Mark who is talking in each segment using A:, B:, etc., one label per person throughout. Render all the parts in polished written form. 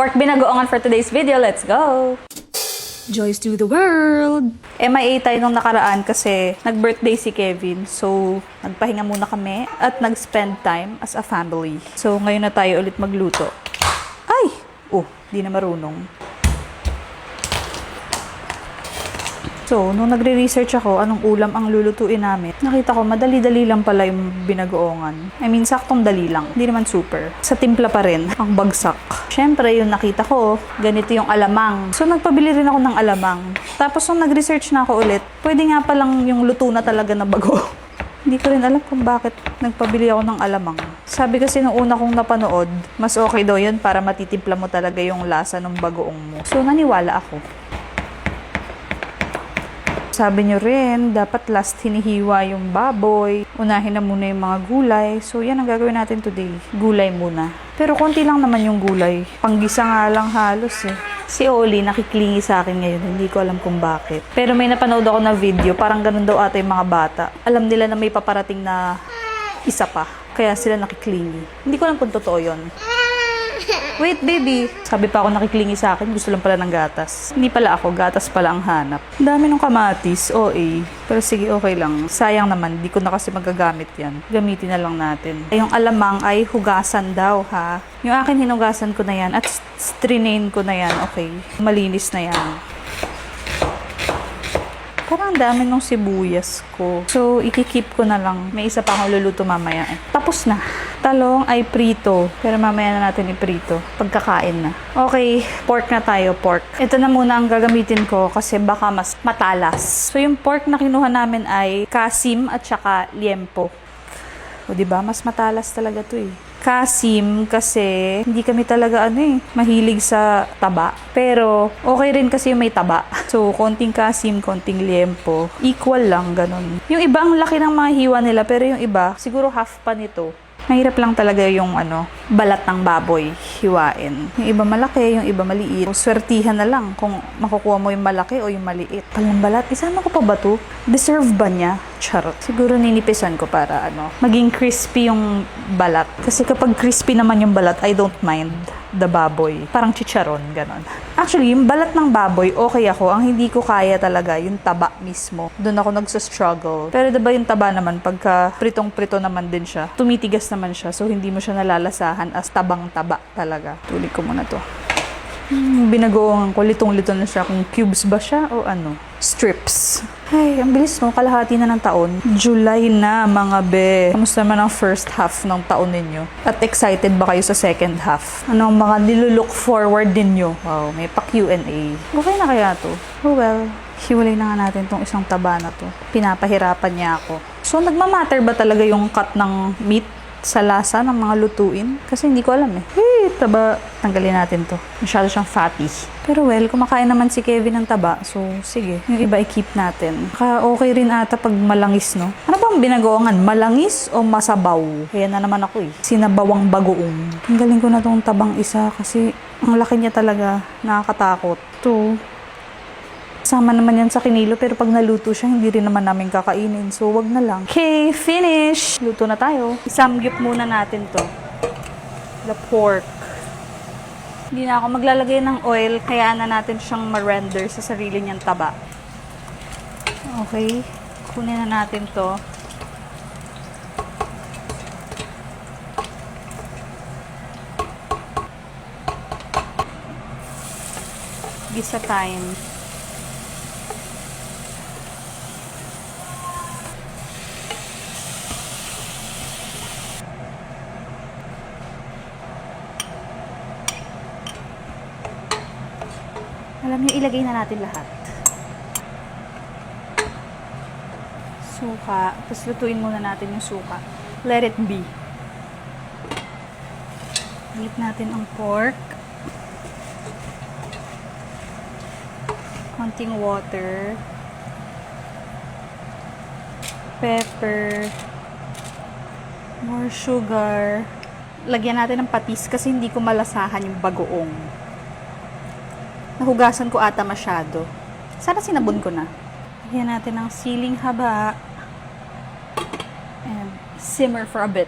A: pork binagoongan for today's video. Let's go! Joys to the world! MIA tayo nung nakaraan kasi nag-birthday si Kevin. So, nagpahinga muna kami at nag-spend time as a family. So, ngayon na tayo ulit magluto. Ay! Oh, di na marunong. So, nung nagre-research ako anong ulam ang lulutuin namin, nakita ko madali-dali lang pala yung binagoongan. I mean, saktong dali lang. Hindi naman super. Sa timpla pa rin, ang bagsak. Siyempre, yung nakita ko, ganito yung alamang. So, nagpabili rin ako ng alamang. Tapos, nung nag-research na ako ulit, pwede nga palang yung luto na talaga na bago. Hindi ko rin alam kung bakit nagpabili ako ng alamang. Sabi kasi nung una kong napanood, mas okay daw yun para matitimpla mo talaga yung lasa ng bagoong mo. So, naniwala ako. Sabi nyo rin, dapat last hinihiwa yung baboy. Unahin na muna yung mga gulay. So, yan ang gagawin natin today. Gulay muna. Pero konti lang naman yung gulay. Panggisa nga lang halos eh. Si Oli nakiklingi sa akin ngayon. Hindi ko alam kung bakit. Pero may napanood ako na video. Parang ganun daw ata yung mga bata. Alam nila na may paparating na isa pa. Kaya sila nakiklingi. Hindi ko alam kung totoo yun. Wait, baby. Sabi pa ako nakiklingi sa akin, gusto lang pala ng gatas. Hindi pala ako, gatas pala ang hanap. Dami ng kamatis, OA. Pero sige, okay lang. Sayang naman, di ko na kasi magagamit yan. Gamitin na lang natin. Yung alamang ay hugasan daw, ha? Yung akin hinugasan ko na yan at strinain ko na yan, okay? Malinis na yan. Parang dami ng sibuyas ko. So, ikikip ko na lang. May isa pa akong luluto mamaya eh. Tapos na. Talong ay prito. Pero mamaya na natin iprito. Pagkakain na. Okay, pork na tayo, pork. Ito na muna ang gagamitin ko kasi baka mas matalas. So, yung pork na kinuha namin ay kasim at saka liempo. O, diba? Mas matalas talaga to eh. Kasim kasi hindi kami talaga mahilig sa taba. Pero okay rin kasi yung may taba. So, konting kasim, konting liempo. Equal lang, ganun. Yung iba, ang laki ng mga hiwa nila. Pero yung iba, siguro half pa nito. Mahirap lang talaga yung balat ng baboy, hiwain. Yung iba malaki, yung iba maliit. Swertihan na lang kung makukuha mo yung malaki o yung maliit. Palang balat, isama ko pa ba to? Deserve ba niya? Charot. Siguro ninipisan ko para maging crispy yung balat. Kasi kapag crispy naman yung balat, I don't mind the baboy. Parang chicharon, ganon. Actually, yung balat ng baboy, okay ako. Ang hindi ko kaya talaga, yung taba mismo. Doon ako nagsa-struggle. Pero diba yung taba naman, pagka pritong-prito naman din siya, tumitigas naman siya. So, hindi mo siya nalalasahan as tabang-taba talaga. Tulik ko muna to. Binagoongan ko, litong-lito na siya kung cubes ba siya o strips. Ay, ang bilis no, kalahati na ng taon. July na mga be. Kamusta naman ang first half ng taon ninyo? At excited ba kayo sa second half? Ano ang mga nilulook forward ninyo? Wow, may pa Q&A. Okay na kaya to? Oh well, hiwalay na nga natin tong isang taba na to. Pinapahirapan niya ako. So, nagmamatter ba talaga yung cut ng meat sa lasa ng mga lutuin? Kasi hindi ko alam eh. Taba, tanggalin natin to. Masyado siyang fatty. Pero well, kumakain naman si Kevin ng taba. So, sige. Yung iba i-keep natin. Okay rin ata pag malangis, no? Ano bang binagoongan? Malangis o masabaw? Kaya na naman ako eh. Sinabawang bagoong. Tanggalin ko na tong tabang isa kasi ang laki niya talaga. Nakakatakot. To. Sama naman yan sa kinilo, pero pag naluto siya, hindi rin naman namin kakainin. So, wag na lang. Okay, finish! Luto na tayo. Isamgyup muna natin to. The pork. Hindi na ako maglalagay ng oil, kaya na natin siyang ma-render sa sarili niyang taba. Okay, kunin na natin to. Gisa time. Alam niyo, ilagay na natin lahat. Suka. Tapos lutuin muna natin yung suka. Let it be. Higit natin ang pork. Konting water. Pepper. More sugar. Lagyan natin ng patis kasi hindi ko malasahan yung bagoong. Nahugasan ko ata masyado. Sana sinabon ko na. Lagyan natin ng siling haba. And simmer for a bit.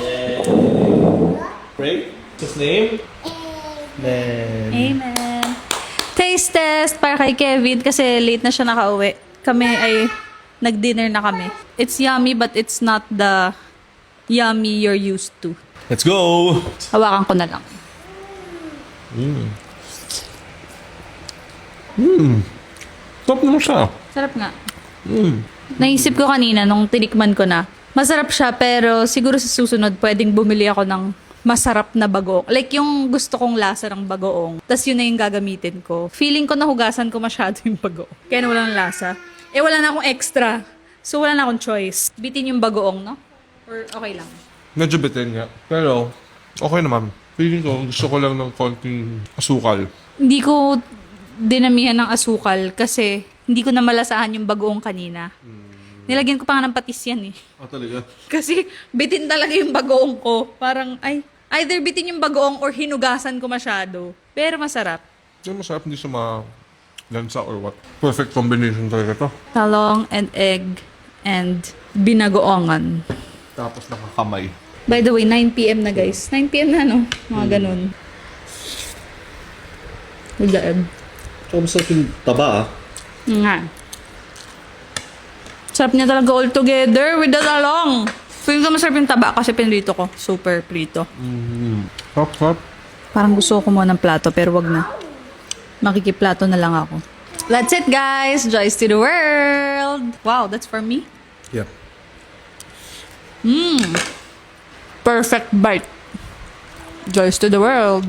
B: Yeah. Pray? His name?
A: Amen. Taste test para kay Kevin kasi late na siya nakauwi. Kami ay nag-dinner na kami. It's yummy but it's not the yummy you're used to.
B: Let's go!
A: Hawakan ko na lang.
B: Top naman siya.
A: Sarap nga. Naisip ko kanina nung tinikman ko na, masarap siya pero siguro sa susunod pwedeng bumili ako ng masarap na bagoong. Like yung gusto kong lasa ng bagoong. Tapos yun na yung gagamitin ko. Feeling ko nahugasan ko masyado yung bagoong. Kaya na walang lasa. Eh wala na akong extra. So wala na akong choice. Bitin yung bagoong, no? Or okay lang?
B: Medyo bitin nga. Pero, okay naman. Feeling ko, gusto ko lang ng konting asukal.
A: Hindi ko dinamihan ng asukal kasi hindi ko na malasahan yung bagoong kanina. Nilagyan ko pa nga ng patis yan eh.
B: Ah, talaga?
A: Kasi bitin talaga yung bagoong ko. Parang, ay, either bitin yung bagoong or hinugasan ko masyado. Pero masarap.
B: Yung masarap, hindi siya lansa or what. Perfect combination talaga to.
A: Talong and egg and binagoongan.
B: Tapos nakakamay.
A: By the way, 9 p.m. na guys. 9 p.m. na no? Mga ganun. With the egg.
B: Tsaka masarap yung taba ah.
A: Nga. Sarap niya talaga all together with the talong. Feeling ko masarap yung taba kasi pinrito ko. Super prito.
B: Sarap, sarap.
A: Parang gusto ko kumuha ng plato pero wag na. Makikiplato na lang ako. That's it guys! Joys to the world! Wow, that's for me?
B: Yeah.
A: Perfect bite. Joys to the world.